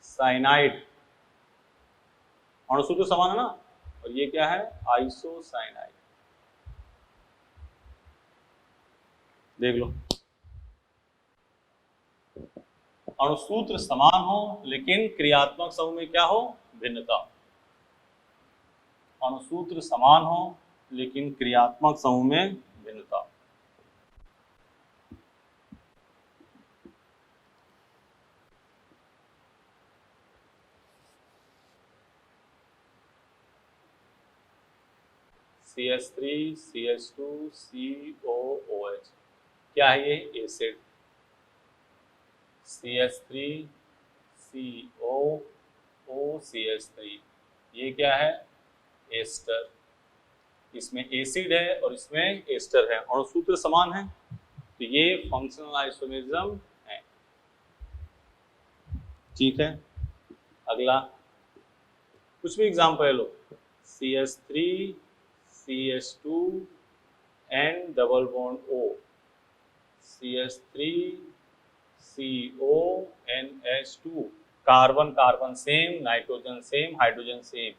Speaker 1: साइनाइड, अणुसूत्र समान है ना। और ये क्या है? आइसोसाइनाइड। देख लो, अणुसूत्र समान हो लेकिन क्रियात्मक समूह में क्या हो? भिन्नता। अणुसूत्र समान हो लेकिन क्रियात्मक समूह में भिन्नता। CH3 CH2 COOH, क्या है ये? एसिड। CH3 COOCH3, ये क्या है? एस्टर। इसमें एसिड है और इसमें एस्टर है, अणुसूत्र समान है, तो ये फंक्शनल आइसोमरिज्म है। ठीक है, अगला कुछ भी एग्जाम्पल ले लो। CH3 CH2 and double bond O, CH3 CONH2, carbon carbon same, nitrogen same, hydrogen same,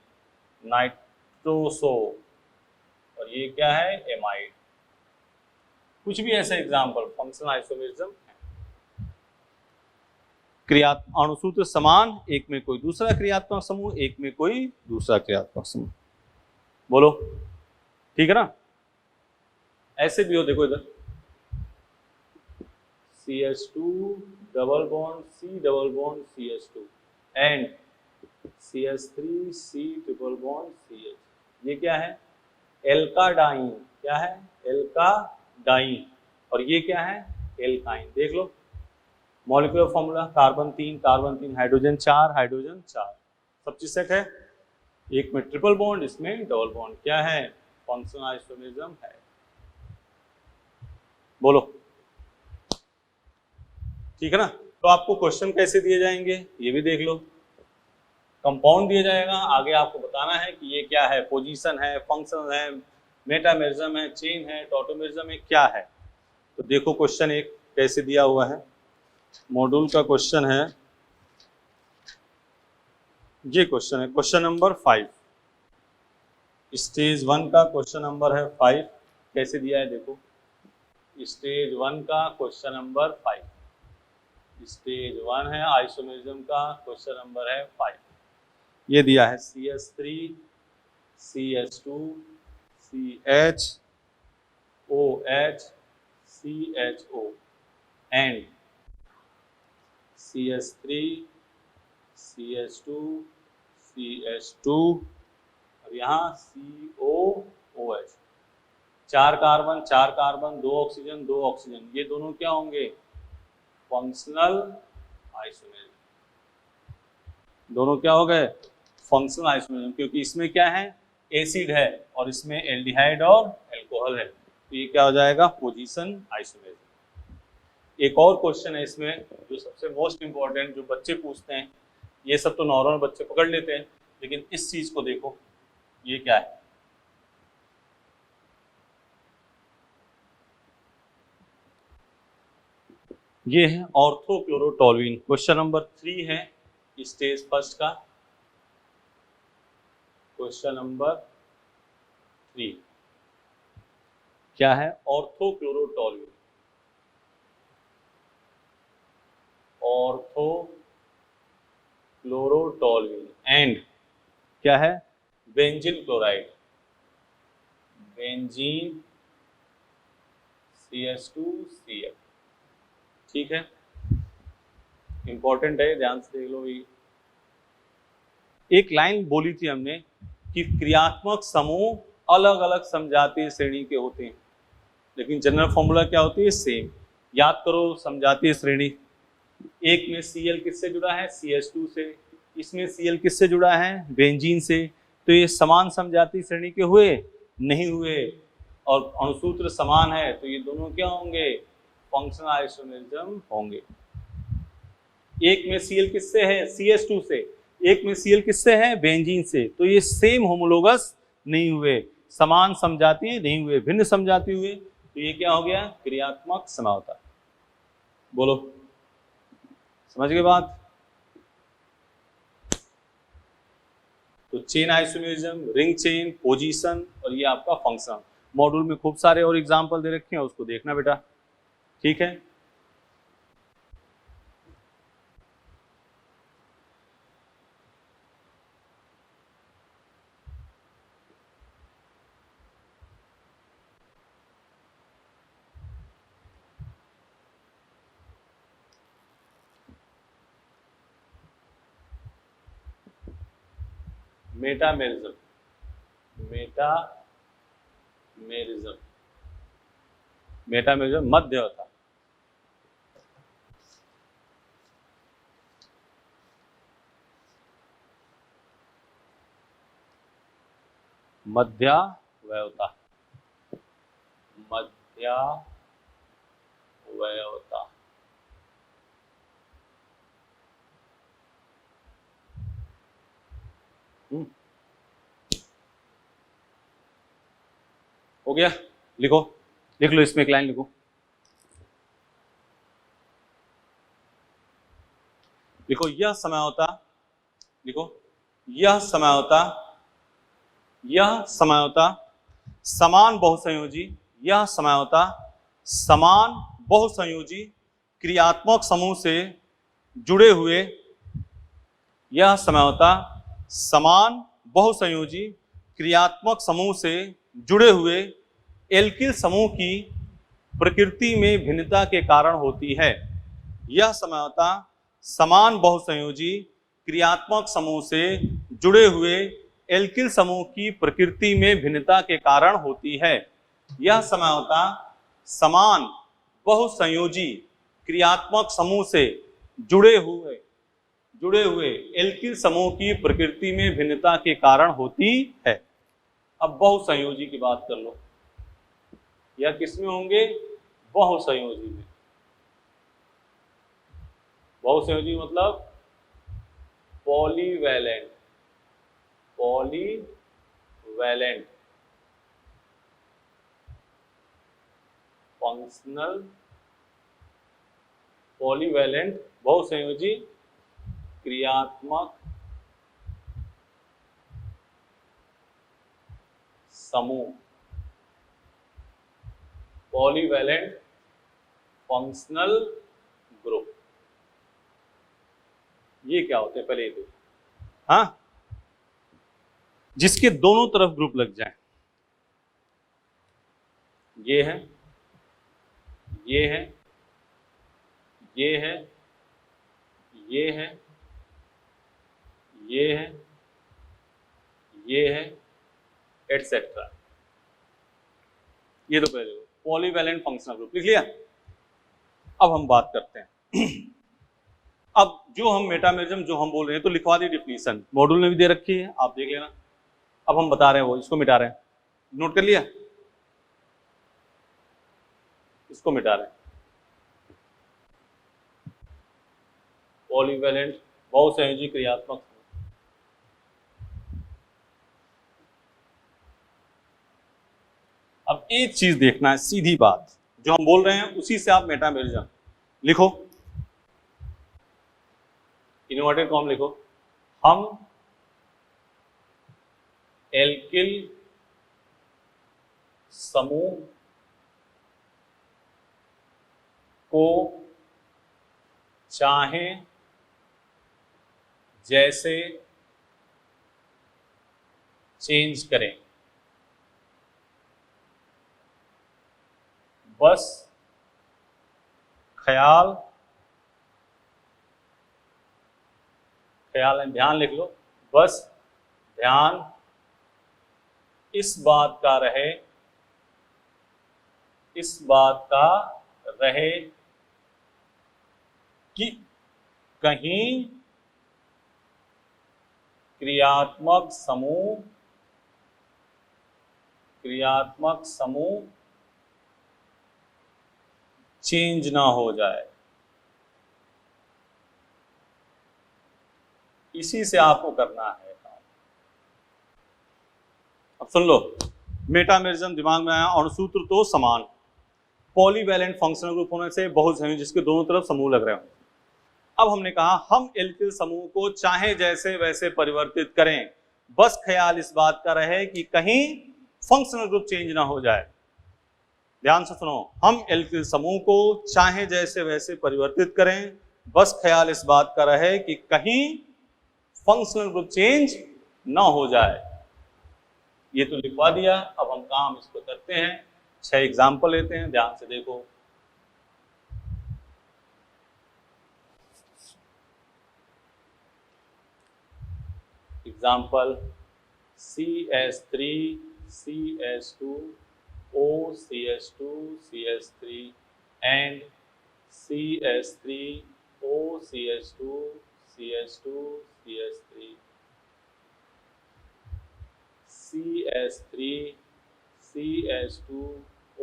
Speaker 1: nitroso. और ये क्या है? एमाइड। कुछ भी ऐसा एग्जाम्पल फंक्शनल आइसोमरिज्म। अणुसूत्र समान, एक में कोई दूसरा क्रियात्मक समूह, एक में कोई दूसरा क्रियात्मक समूह। बोलो ठीक है ना। ऐसे भी हो, देखो इधर CH2 double bond C double bond CH2 and CH3 C triple bond CH, ये क्या है, एल्काडाइन, क्या है, एल्काडाइन, और ये क्या है, एल्काइन। देख low molecular formula, carbon 3 hydrogen 4 hydrogen 4, सब चीज सेट है। एक में ट्रिपल बॉन्ड, इसमें डबल बॉन्ड, क्या है, फंक्शनल आइसोमेरिज्म है। बोलो ठीक है ना। तो आपको क्वेश्चन कैसे दिए जाएंगे ये भी देख लो। कंपाउंड दिया जाएगा, आगे आपको बताना है कि ये क्या है, पोजीशन है, फंक्शन है, मेटामेरिज्म है, चेन है, टॉटोमेरिज्म है, क्या है। तो देखो क्वेश्चन एक कैसे दिया हुआ है, मॉड्यूल का क्वेश्चन है, ये क्वेश्चन है क्वेश्चन नंबर 5, स्टेज 1 का क्वेश्चन नंबर है 5। कैसे दिया है देखो, स्टेज 1 का क्वेश्चन नंबर 5, स्टेज 1 है आइसोमेरिज्म का, क्वेश्चन नंबर है 5। ये दिया है CH3 CH2 CH OH CHO and CH3 CH2 CH2 और यहाँ COOH, 4 कार्बन 2 ऑक्सीजन 2 ऑक्सीजन, ये दोनों क्या होंगे, फंक्शनल आइसोमेरिज्म। दोनों क्या हो गए, फंक्शनल आइसोमेरिज्म, क्योंकि इसमें क्या है, एसिड है और इसमें एल्डिहाइड और अल्कोहल है, तो ये क्या हो जाएगा, पोजीशन आइसोमेरिज्म। एक और क्वेश्चन है इसमें जो सबसे मोस्ट इंपॉर्टेंट, जो बच्चे पूछते हैं, ये सब तो नॉर्मल बच्चे पकड़ लेते हैं, लेकिन इस चीज को देखो, ये क्या है, ये है ऑर्थोक्लोरोटोल्यूइन। क्वेश्चन नंबर 3 है स्टेज फर्स्ट का, क्वेश्चन नंबर 3 क्या है, ऑर्थोक्लोरोटोल्यूइन, ऑर्थोक्लोरोटोल्यूइन एंड क्या है, बेंजीन क्लोराइड, बेंजीन CH2Cl। ठीक है, इंपॉर्टेंट है, ध्यान से देख लो। ये एक लाइन बोली थी हमने कि क्रियात्मक समूह अलग अलग समजातीय श्रेणी के होते हैं, लेकिन जनरल फॉर्मूला क्या होती है, सेम। याद करो समजातीय श्रेणी, एक में Cl किससे जुड़ा है, CH2 से, इसमें Cl किससे जुड़ा है, बेंजीन से, तो ये समान समजातीय श्रेणी के हुए, नहीं हुए, और अणुसूत्र समान है, तो ये दोनों क्या होंगे, फंक्शनल आइसोमेरिज्म होंगे। एक में Cl किससे है, CH2 से, एक में Cl किससे है, बेंजीन से, तो ये सेम होमोलोगस नहीं हुए, समान समजातीय नहीं हुए, भिन्न समजातीय हुए, तो ये क्या हो गया, क्रियात्मक समता। बोलो समझ गए बात। तो chain isomerism, ring chain, position, और ये आपका फंक्शन। मॉड्यूल में खूब सारे और एग्जाम्पल दे रखे हैं, उसको देखना बेटा, ठीक है। मेटामेरिज्म, मेटामेरिज्म मध्यवता, मध्यावयवता, मध्यावयवता। हो गया, लिखो, लिख लो, इसमें एक लाइन लिखो, लिखो यह समझौता, लिखो यह समझौता, यह समझौता समान बहुसंयोजी, यह समझौता समान बहुसंयोजी क्रियात्मक समूह से जुड़े हुए, यह समझौता समान बहुसंयोजी क्रियात्मक समूह से जुड़े हुए एल्किल समूह की प्रकृति में भिन्नता के कारण होती है। यह समझौता समान बहुसंयोजी क्रियात्मक समूह से जुड़े हुए एल्किल समूह की प्रकृति में भिन्नता के कारण होती है। यह समझौता समान बहुसंयोजी क्रियात्मक समूह से जुड़े हुए एल्किल समूह की प्रकृति में भिन्नता के कारण होती है। अब बहुसंयोजी की बात कर लो, यह किसमें होंगे? बहुसंयोजी में। बहुसंयोजी मतलब पॉलीवैलेंट, फंक्शनल पॉलीवैलेंट बहुसंयोजी क्रियात्मक समूह, पॉलीवैलेंट फंक्शनल ग्रुप। ये क्या होते हैं पहले ये देखो, हाँ, जिसके दोनों तरफ ग्रुप लग जाए। ये है, ये है, ये है, ये है, ये है, ये है, एटसेट्रा। ये तो पहले पॉलीवैलेंट फंक्शनल ग्रुप लिख लिया। अब हम बात करते हैं अब जो हम मेटामेरिज्म जो हम बोल रहे हैं तो लिखवा दी डिफिनीशन, मॉड्यूल में भी दे रखी है, आप देख लेना। अब हम बता रहे हैं वो, इसको मिटा रहे हैं, नोट कर लिया, इसको मिटा रहे हैं। पॉलीवैलेंट बहुसंयोजी क्रियात्मक। अब एक चीज देखना है, सीधी बात जो हम बोल रहे हैं उसी से आप मेटामेरिज्म लिखो, इन्वर्टेड कॉम लिखो। हम एल्किल समूह को चाहे जैसे चेंज करें, बस ख्याल ध्यान लिख लो, बस ध्यान इस बात का रहे कि कहीं क्रियात्मक समूह चेंज ना हो जाए। इसी से आपको करना है। अब सुन लो, मेटामेरिज्म दिमाग में आया, अणुसूत्र तो समान, पॉलीवैलेंट फंक्शनल ग्रुप होने से बहुसंयोजी जिसके दोनों तरफ समूह लग रहे हो। अब हमने कहा हम एल्किल समूह को चाहे जैसे वैसे परिवर्तित करें, बस ख्याल इस बात का रहे कि कहीं फंक्शनल ग्रुप चेंज ना हो जाए। ध्यान से सुनो, हम एल्किल समूह को चाहे जैसे वैसे परिवर्तित करें, बस ख्याल इस बात का रहे कि कहीं फंक्शनल ग्रुप चेंज ना हो जाए। ये तो लिखवा दिया। अब हम काम इसको करते हैं, 6 एग्जाम्पल लेते हैं, ध्यान से देखो। Example CH3 CH2 OCH2 CH3 and CH3 OCH2 CH2 CH3 CH3 CH2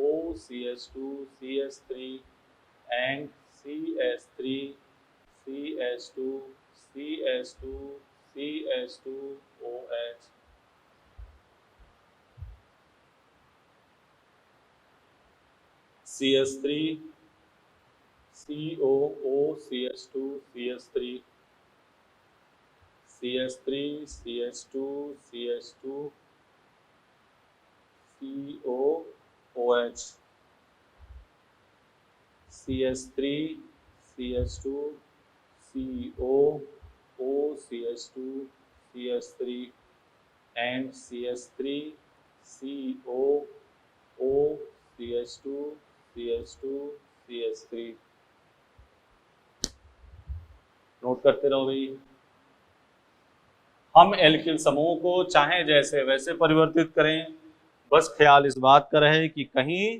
Speaker 1: OCH2 CH3 and CH3 CH2 CH2 CH2 OH CH3 COO CH2 CH3 CH3 CH2 CH2 COOH CH3 CH2 COO CH2 CH3 and CH3 COO CH2 CH2 CH3। Note करते रहो भाई। हम alkyl समूह को चाहे जैसे वैसे परिवर्तित करें, बस ख्याल इस बात का रहे कि कहीं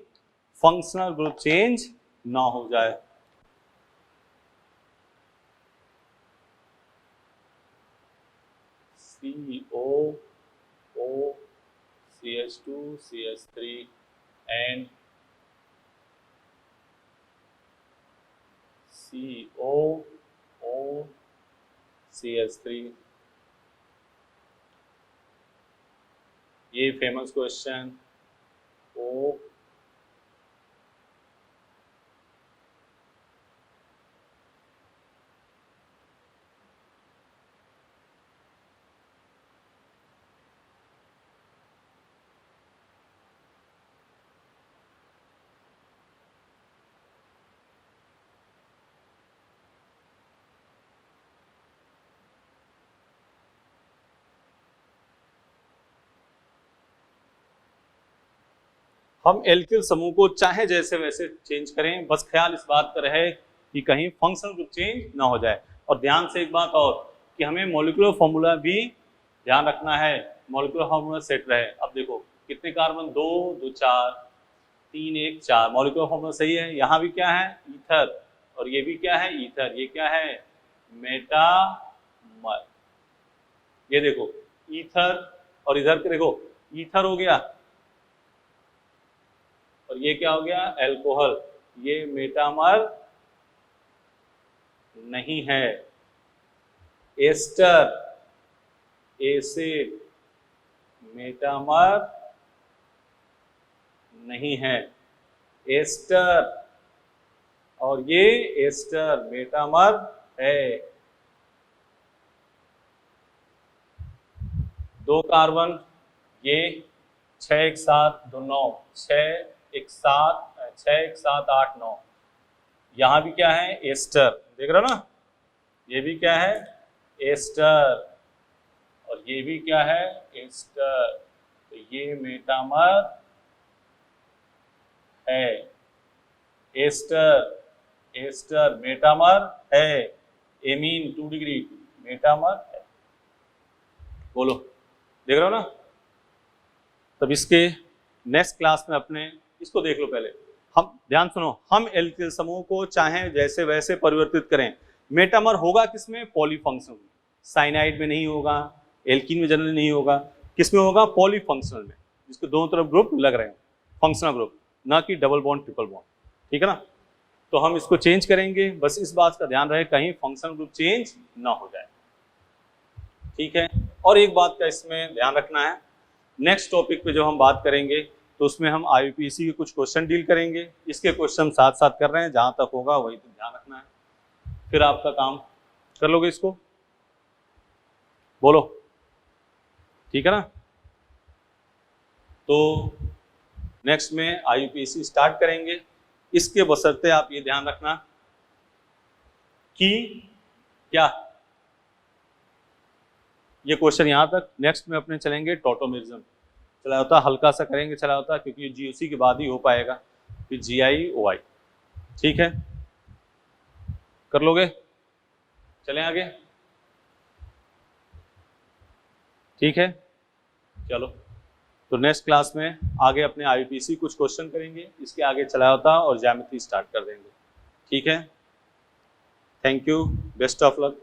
Speaker 1: फंक्शनल ग्रुप चेंज ना हो जाए। COO CH2 CH3 and COO CH3। ये फेमस क्वेश्चन ओ हम एल्किल समूह को चाहे जैसे वैसे चेंज करें, बस ख्याल इस बात का रहे कि कहीं फंक्शनल ग्रुप चेंज ना हो जाए। और ध्यान से एक बात और कि हमें मॉलिक्यूलर फॉर्मूला भी ध्यान रखना है, मॉलिक्यूलर फॉर्मूला सेट रहे। अब देखो कितने कार्बन, 2 2 4 3 1 4, मॉलिक्यूलर फॉर्मूला सही है। यहाँ भी क्या है, ईथर, और ये भी क्या है, ईथर। ये क्या है, मेटामर। ये देखो ईथर, और इधर के देखो ईथर हो गया, और ये क्या हो गया, अल्कोहल। ये मेटामर नहीं है, एस्टर, एसिड, मेटामर नहीं है, एस्टर, और ये एस्टर मेटामर है। 2 कार्बन, ये 6 1 7 2 9, 6 1 7 6 1 7 8 9। यहाँ भी क्या है, एस्टर, देख रहे हो ना, ये भी क्या है, एस्टर, और ये भी क्या है, एस्टर। तो ये मेटामर है, एस्टर, एस्टर मेटामर है, एमीन 2 डिग्री मेटामर है। बोलो, देख रहे हो ना। तब इसके नेक्स्ट क्लास में अपने इसको देख लो। पहले हम ध्यान सुनो, हम एल्किल समूह को चाहे जैसे वैसे परिवर्तित करें, मेटामर होगा किसमें, पॉलीफंक्शनल में। साइनाइड में नहीं होगा, एल्कीन में जनरली नहीं होगा, किसमें होगा, पॉलीफंक्शनल में, जिसके दोनों तरफ ग्रुप लग रहे हैं, फंक्शनल ग्रुप, ना कि डबल बॉन्ड ट्रिपल बॉन्ड। ठीक है ना। तो हम इसको चेंज करेंगे, बस इस बात का ध्यान रहे कहीं फंक्शनल ग्रुप चेंज ना हो जाए। ठीक है। और एक बात का इसमें ध्यान रखना है, नेक्स्ट टॉपिक पे जो हम बात करेंगे तो उसमें हम IUPAC के कुछ क्वेश्चन डील करेंगे। इसके क्वेश्चन साथ साथ कर रहे हैं, जहां तक होगा वही तो ध्यान रखना है, फिर आपका काम कर लोगे इसको। बोलो, ठीक है ना। तो नेक्स्ट में IUPAC स्टार्ट करेंगे। इसके बशर्ते आप ये ध्यान रखना कि क्या ये क्वेश्चन यहां तक, नेक्स्ट में अपने चलेंगे टॉटोमेरिज्म। चला होता हल्का सा करेंगे, चला होता क्योंकि GOC के बाद ही हो पाएगा, फिर GI OI। ठीक है, कर लोगे, चलें आगे। ठीक है, चलो। तो नेक्स्ट क्लास में आगे अपने IUPAC कुछ क्वेश्चन करेंगे, इसके आगे चला होता और ज्यामिति स्टार्ट कर देंगे। ठीक है, thank you, best of luck.